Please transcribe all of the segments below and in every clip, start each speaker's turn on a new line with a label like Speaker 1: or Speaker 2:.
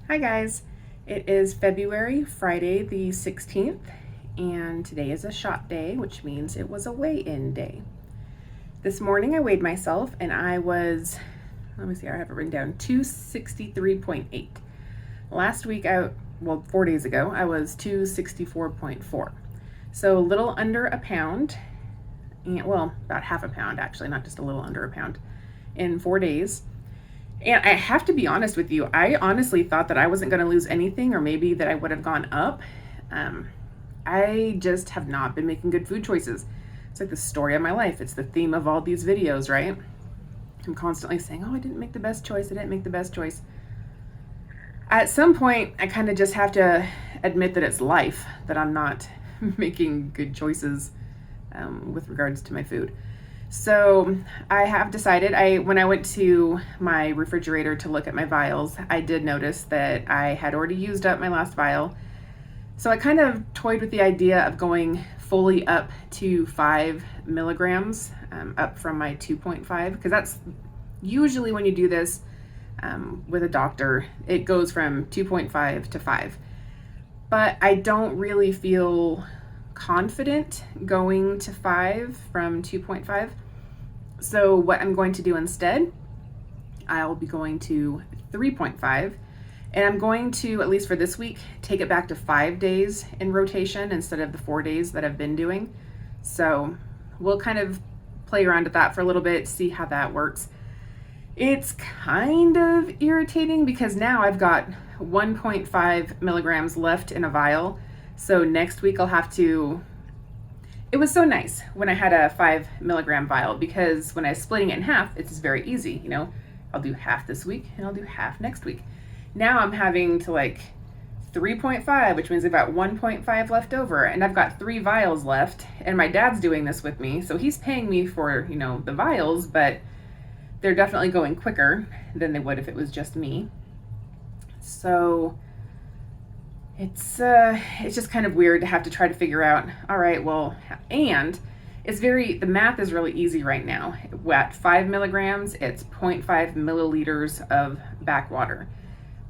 Speaker 1: Hi guys, it is Friday the 16th, and today is a shot day, which means it was a weigh-in day. This morning I weighed myself and I was, I have it written down, 263.8. Last week, 4 days ago, I was 264.4. So a little under a pound, about half a pound actually, not just a little under a pound, in 4 days. And I have to be honest with you, I honestly thought that I wasn't going to lose anything, or maybe that I would have gone up. I just have not been making good food choices. It's like the story of my life. It's the theme of all these videos, right? I'm constantly saying, oh, I didn't make the best choice. At some point, I kind of just have to admit that it's life, that I'm not making good choices with regards to my food. So I have decided, when I went to my refrigerator to look at my vials, I did notice that I had already used up my last vial. So I kind of toyed with the idea of going fully up to 5 milligrams, up from my 2.5, because that's usually when you do this with a doctor, it goes from 2.5 to 5. But I don't really feel confident going to 5 from 2.5. So what I'm going to do instead, I'll be going to 3.5, and I'm going to, at least for this week, take it back to 5 days in rotation instead of the 4 days that I've been doing. So we'll kind of play around with that for a little bit, see how that works. It's kind of irritating because now I've got 1.5 milligrams left in a vial. So next week I'll have to, it was so nice when I had a 5 milligram vial, because when I was splitting it in half, it's very easy. I'll do half this week and I'll do half next week. Now I'm having to 3.5, which means I've got 1.5 left over, and I've got 3 vials left, and my dad's doing this with me. So he's paying me for, the vials, but they're definitely going quicker than they would if it was just me. So it's just kind of weird to have to try to figure out, all right, well, and the math is really easy right now. At 5 milligrams, it's 0.5 milliliters of backwater.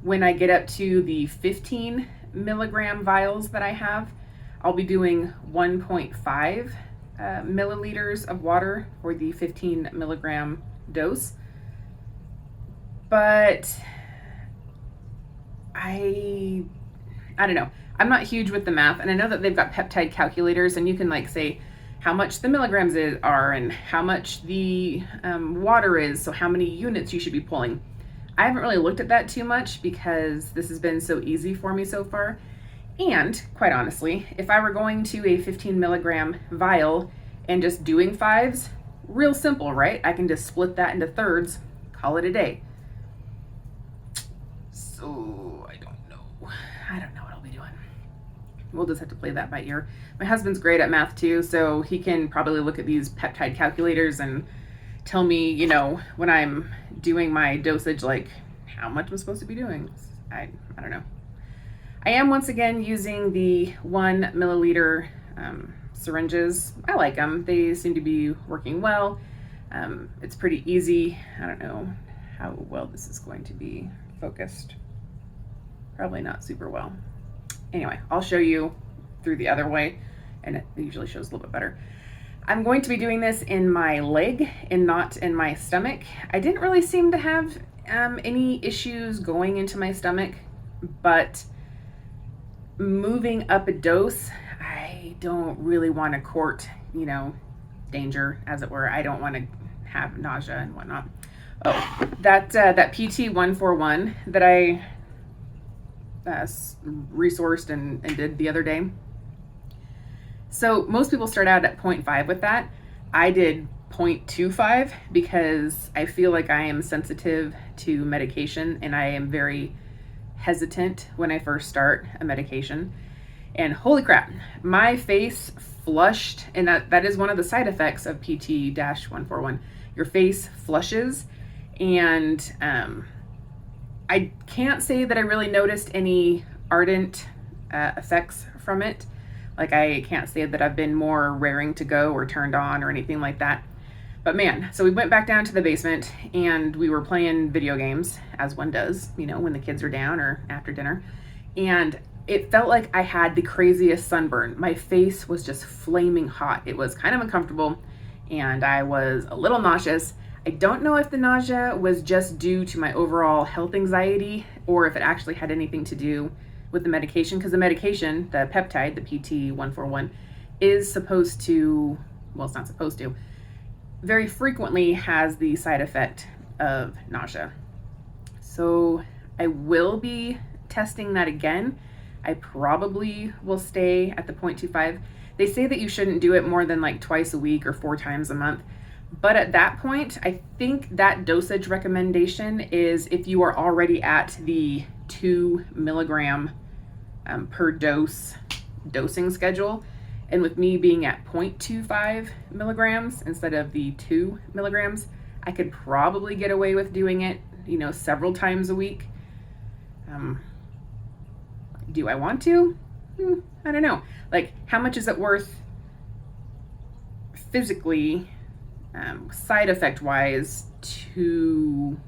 Speaker 1: When I get up to the 15 milligram vials that I have, I'll be doing 1.5 milliliters of water for the 15 milligram dose. But I don't know. I'm not huge with the math, and I know that they've got peptide calculators, and you can say how much the milligrams are and how much the water is, so how many units you should be pulling. I haven't really looked at that too much because this has been so easy for me so far. And quite honestly, if I were going to a 15 milligram vial and just doing 5s, real simple, right? I can just split that into thirds, call it a day. So I don't know what I'll be doing. We'll just have to play that by ear. My husband's great at math too, so he can probably look at these peptide calculators and tell me, when I'm doing my dosage, how much I'm supposed to be doing. I don't know. I am once again using the 1 milliliter syringes. I like them. They seem to be working well. It's pretty easy. I don't know how well this is going to be focused. Probably not super well. Anyway, I'll show you through the other way, and it usually shows a little bit better. I'm going to be doing this in my leg and not in my stomach. I didn't really seem to have any issues going into my stomach, but moving up a dose, I don't really want to court, danger, as it were. I don't want to have nausea and whatnot. Oh, that PT141 that I resourced and did the other day. So most people start out at 0.5 with that. I did 0.25 because I feel like I am sensitive to medication, and I am very hesitant when I first start a medication. And holy crap, my face flushed, and that is one of the side effects of PT-141. Your face flushes, and I can't say that I really noticed any ardent effects from it. I can't say that I've been more raring to go or turned on or anything like that. But man, so we went back down to the basement and we were playing video games, as one does, when the kids are down or after dinner. And it felt like I had the craziest sunburn. My face was just flaming hot. It was kind of uncomfortable and I was a little nauseous. I don't know if the nausea was just due to my overall health anxiety or if it actually had anything to do with the medication, because the medication, the peptide, the PT141, is supposed to, well, it's not supposed to, very frequently has the side effect of nausea. So I will be testing that again. I probably will stay at the 0.25. They say that you shouldn't do it more than like twice a week or 4 times a month. But at that point, I think that dosage recommendation is if you are already at the 2 milligram per dose dosing schedule. And with me being at 0.25 milligrams instead of the 2 milligrams, I could probably get away with doing it, several times a week. Do I want to? I don't know. Like, how much is it worth physically, side effect wise, to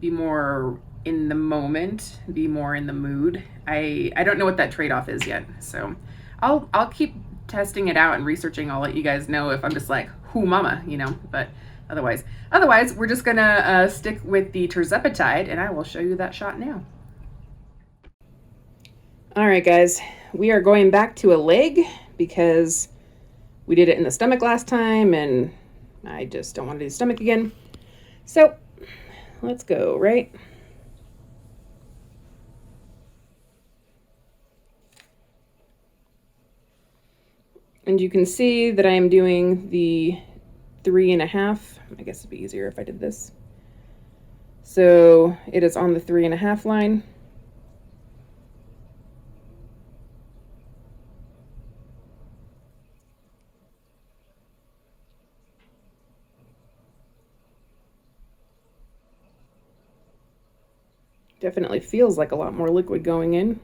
Speaker 1: be more in the moment, be more in the mood? I don't know what that trade-off is yet. So I'll keep testing it out and researching. I'll let you guys know if I'm just like, whoo mama, but otherwise we're just gonna stick with the Tirzepatide, and I will show you that shot now. All right, guys, we are going back to a leg because we did it in the stomach last time and I just don't want to do the stomach again. So let's go, right? And you can see that I am doing the 3.5. I guess it'd be easier if I did this. So it is on the 3.5 line. Definitely feels like a lot more liquid going in.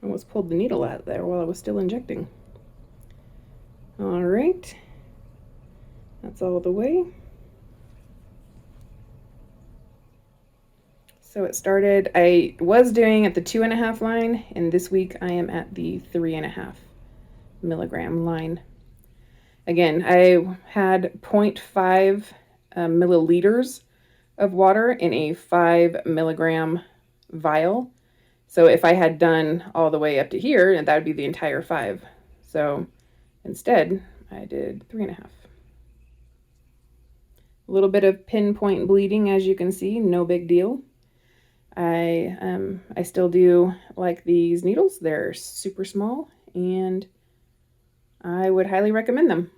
Speaker 1: I almost pulled the needle out there while I was still injecting. All right, that's all the way. So it started, I was doing at the 2.5 line, and this week I am at the 3.5 milligram line. Again, I had 0.5 milliliters of water in a 5 milligram vial. So if I had done all the way up to here, and that would be the entire 5. So instead, I did 3.5. A little bit of pinpoint bleeding, as you can see, no big deal. I still do like these needles. They're super small and I would highly recommend them.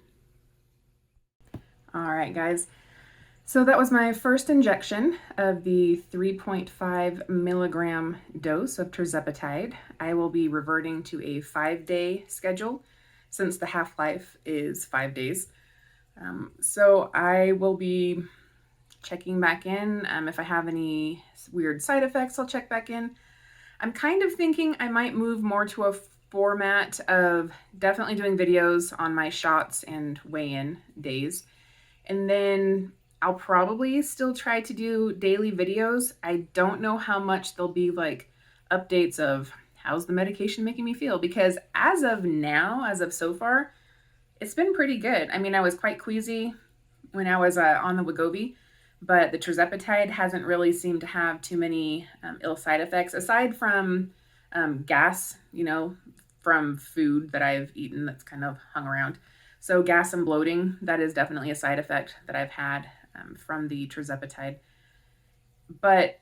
Speaker 1: All right, guys. So that was my first injection of the 3.5 milligram dose of Tirzepatide. I will be reverting to a 5-day schedule since the half-life is 5 days. So I will be checking back in. If I have any weird side effects, I'll check back in. I'm kind of thinking I might move more to a format of definitely doing videos on my shots and weigh-in days. And then I'll probably still try to do daily videos. I don't know how much they'll be like updates of how's the medication making me feel, because as of now, as of so far, it's been pretty good. I mean, I was quite queasy when I was on the Wegovy, but the Tirzepatide hasn't really seemed to have too many ill side effects, aside from gas, from food that I've eaten that's kind of hung around. So gas and bloating, that is definitely a side effect that I've had from the Tirzepatide. But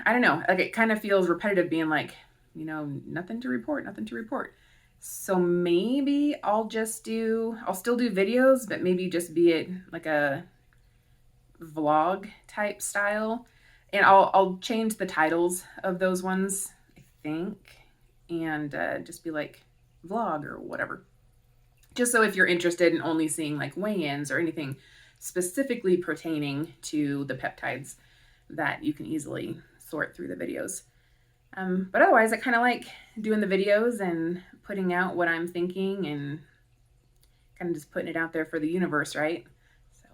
Speaker 1: I don't know, like it kind of feels repetitive being like, nothing to report, nothing to report. So maybe I'll still do videos, but maybe just be it like a vlog type style. And I'll change the titles of those ones, I think, and just be like vlog or whatever. Just so if you're interested in only seeing like weigh-ins or anything specifically pertaining to the peptides that you can easily sort through the videos. But otherwise, I kind of like doing the videos and putting out what I'm thinking and kind of just putting it out there for the universe, right? So,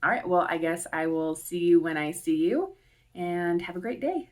Speaker 1: all right, well, I guess I will see you when I see you, and have a great day.